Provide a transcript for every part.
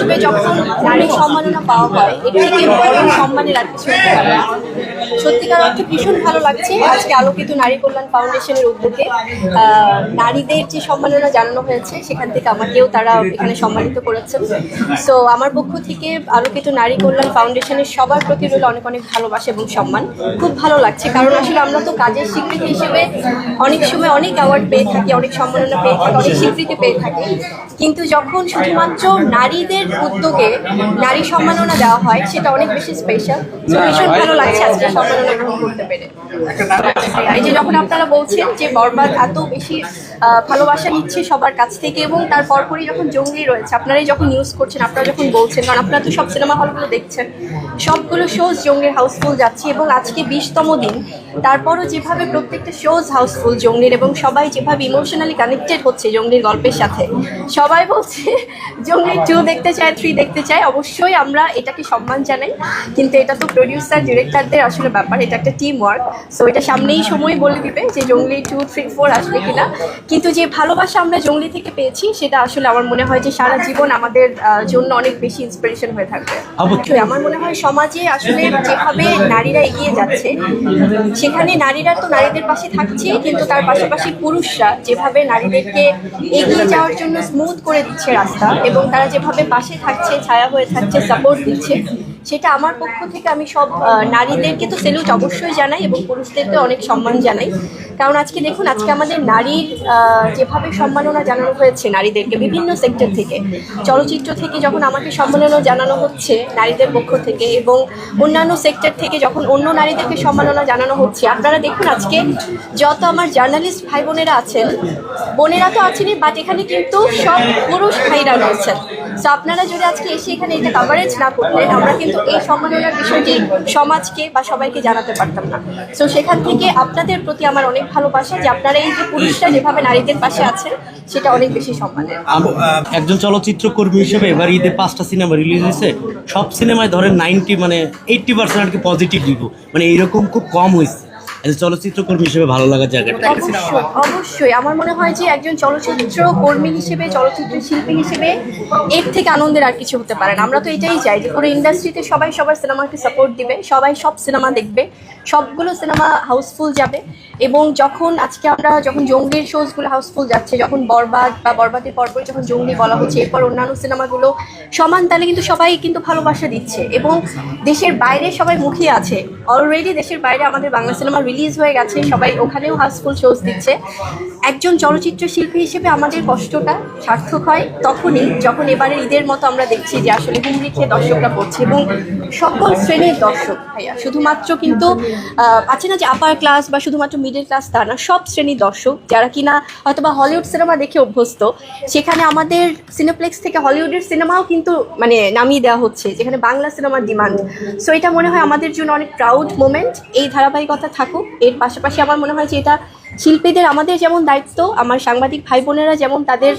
হিসেবে যখন নারীর সম্মাননা পাওয়া হয় এর থেকে বড় সম্মানের আর কিছু হতে পারে না। সত্যিকার অর্থে ভীষণ ভালো লাগছে আজকে আলোকিত নারী কল্যাণ ফাউন্ডেশনের উদ্যোগে নারীদের যে সম্মাননা জানানো হয়েছে সেখান থেকে আমাকেও তারা এখানে সম্মানিত করেছেন। সো আমার পক্ষ থেকে আলোকিত নারী কল্যাণ ফাউন্ডেশনের সবার প্রতি রইল অনেক অনেক ভালোবাসা এবং সম্মান। খুব ভালো লাগছে কারণ আসলে আমরা তো কাজের স্বীকৃতি হিসেবে অনেক সময় অনেক অ্যাওয়ার্ড পেয়ে থাকি, অনেক সম্মাননা পেয়ে থাকি, অনেক স্বীকৃতি পেয়ে থাকি, কিন্তু যখন শুধুমাত্র নারীদের উদ্যোগে নারী সম্মাননা দেওয়া হয় সেটা অনেক বেশি স্পেশাল। ভীষণ ভালো লাগছে আজকে সম্মাননা গ্রহণ করতে পেরে। এই যে যখন আপনারা বলছেন যে বরবাদ এত বেশি ভালোবাসা নিচ্ছে সবার কাছ থেকে এবং তার পরপরই যখন জঙ্গলি রয়েছে, আপনারাই যখন নিউজ করছেন, আপনারা যখন বলছেন, কারণ আপনারা তো সব সিনেমা হলগুলো দেখছেন, সবগুলো শোজ জঙ্গলির হাউসফুল যাচ্ছে এবং আজকে 20তম দিন, তারপরও যেভাবে প্রত্যেকটা শোজ হাউসফুল জঙ্গলির এবং সবাই যেভাবে ইমোশনালি কানেক্টেড হচ্ছে জঙ্গলির গল্পের সাথে, সবাই বলছে জঙ্গলি 2 দেখতে চায়, 3 দেখতে চায়। অবশ্যই আমরা এটাকে সম্মান জানাই, কিন্তু এটা তো প্রডিউসার ডিরেক্টরদের আসলে ব্যাপার, এটা একটা টিম ওয়ার্ক। সো এটা সামনেই সময় বলে দিবে যে জঙ্গলি 2, 3, 4 আসবে কিনা। কিন্তু যে ভালোবাসা আমরা জঙ্গলি থেকে পেয়েছি সেটা আসলে আমার মনে হয় যে সারা জীবন আমাদের জন্য অনেক বেশি ইন্সপিরেশন হয়ে থাকবে। আমার মনে হয় সমাজে আসলে যেভাবে নারীরা এগিয়ে যাচ্ছে সেখানে নারীরা তো নারীদের পাশে থাকছে, কিন্তু তার পাশাপাশি পুরুষরা যেভাবে নারীদেরকে এগিয়ে যাওয়ার জন্য স্মুথ করে দিচ্ছে রাস্তা এবং তারা যেভাবে পাশে থাকছে, ছায়া হয়ে থাকছে, সাপোর্ট দিচ্ছে, সেটা আমার পক্ষ থেকে আমি সব নারীদেরকে তো সেলুট অবশ্যই জানাই এবং পুরুষদেরকে অনেক সম্মান জানাই। কারণ আজকে দেখুন, আজকে আমাদের নারীর যেভাবে সম্মাননা জানানো হয়েছে নারীদেরকে বিভিন্ন সেক্টর থেকে, চলচ্চিত্র থেকে যখন আমাকে সম্মাননা জানানো হচ্ছে নারীদের পক্ষ থেকে এবং অন্যান্য সেক্টর থেকে যখন অন্য নারীদেরকে সম্মাননা জানানো হচ্ছে, আপনারা দেখুন আজকে যত আমার জার্নালিস্ট ভাই বোনেরা আছেন, বোনেরা তো আছেনই, বাট এখানে কিন্তু সব পুরুষ ভাইরা রয়েছেন। সো আপনারা যদি আজকে এসে এখানে এটা কভারেজ না করতেন, আমরা কিন্তু এই সম্মাননার বিষয়টি সমাজকে বা সবাইকে জানাতে পারতাম না। সো সেখান থেকে আপনাদের প্রতি আমার অনেক ভালোবাসা যে আপনারা এই যে পুরুষরা যেভাবে নারীদের পাশে আছেন সেটা অনেক বেশি সম্মানের। একজন চলচ্চিত্র কর্মী হিসেবে এবার ঈদে 5টা সিনেমা রিলিজ হয়েছে, সব সিনেমায় ধরেন 80% আর কি পজিটিভ রিভিউ, মানে এইরকম খুব কম হয়েছে। চলচ্চিত্র কর্মী হিসেবে ভালো লাগার জায়গাটা অবশ্যই আমার মনে হয় যে একজন চলচ্চিত্র কর্মী হিসেবে, চলচ্চিত্র শিল্পী হিসেবে এর থেকে আনন্দের আর কিছু হতে পারে না। আমরা তো এটাই চাই যে পুরো ইন্ডাস্ট্রিতে সবাই সবার সিনেমাকে সাপোর্ট দিবে, সবাই সব সিনেমা দেখবে, সবগুলো সিনেমা হাউসফুল যাবে। এবং যখন জঙ্গলির শোজগুলো হাউসফুল যাচ্ছে, যখন বরবাদ বা বরবাদের পরপরই যখন জঙ্গলি বলা হচ্ছে, এরপর অন্যান্য সিনেমাগুলো সমান তালে কিন্তু সবাই কিন্তু ভালোবাসা দিচ্ছে এবং দেশের বাইরে সবাই মুখিয়ে আছে। অলরেডি দেশের বাইরে আমাদের বাংলা সিনেমা রিলিজ হয়ে গেছে, সবাই ওখানেও হাউসফুল শোজ দিচ্ছে। একজন চলচ্চিত্র শিল্পী হিসেবে আমাদের কষ্টটা সার্থক হয় তখনই যখন এবারে ঈদের মতো আমরা দেখছি যে আসলে হুমড়ি খেয়ে দর্শকরা পড়ছে এবং সকল শ্রেণীর দর্শক ভাইয়া, শুধুমাত্র কিন্তু আছে না যে আপার ক্লাস বা শুধুমাত্র মিডল ক্লাস, তা না, সব শ্রেণীর দর্শক যারা কিনা হয়তোবা হলিউড সিনেমা দেখে অভ্যস্ত, সেখানে আমাদের সিনেপ্লেক্স থেকে হলিউডের সিনেমাও কিন্তু মানে নামিয়ে দেওয়া হচ্ছে, যেখানে বাংলা সিনেমার ডিমান্ড। সো এটা মনে হয় আমাদের জন্য অনেক প্রাউড মোমেন্ট। এই ধারাবাহিকতা থাকুক। এর পাশাপাশি আমার মনে হয় যে এটা শিল্পীদের আমাদের যেমন দায়িত্ব, আমার সাংবাদিক ভাই বোনেরা যেমন তাদের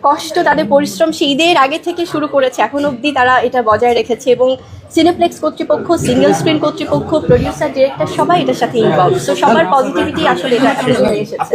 কষ্ট, তাদের পরিশ্রম সেই ঈদের আগে থেকে শুরু করেছে, এখন অবধি তারা এটা বজায় রেখেছে এবং সিনেপ্লেক্স কর্তৃপক্ষ, সিঙ্গেল স্ক্রিন কর্তৃপক্ষ, প্রডিউসার, ডিরেক্টর সবাই এটার সাথে ইনভলভ। সো সবার পজিটিভিটি আসলে এটা এসেছে।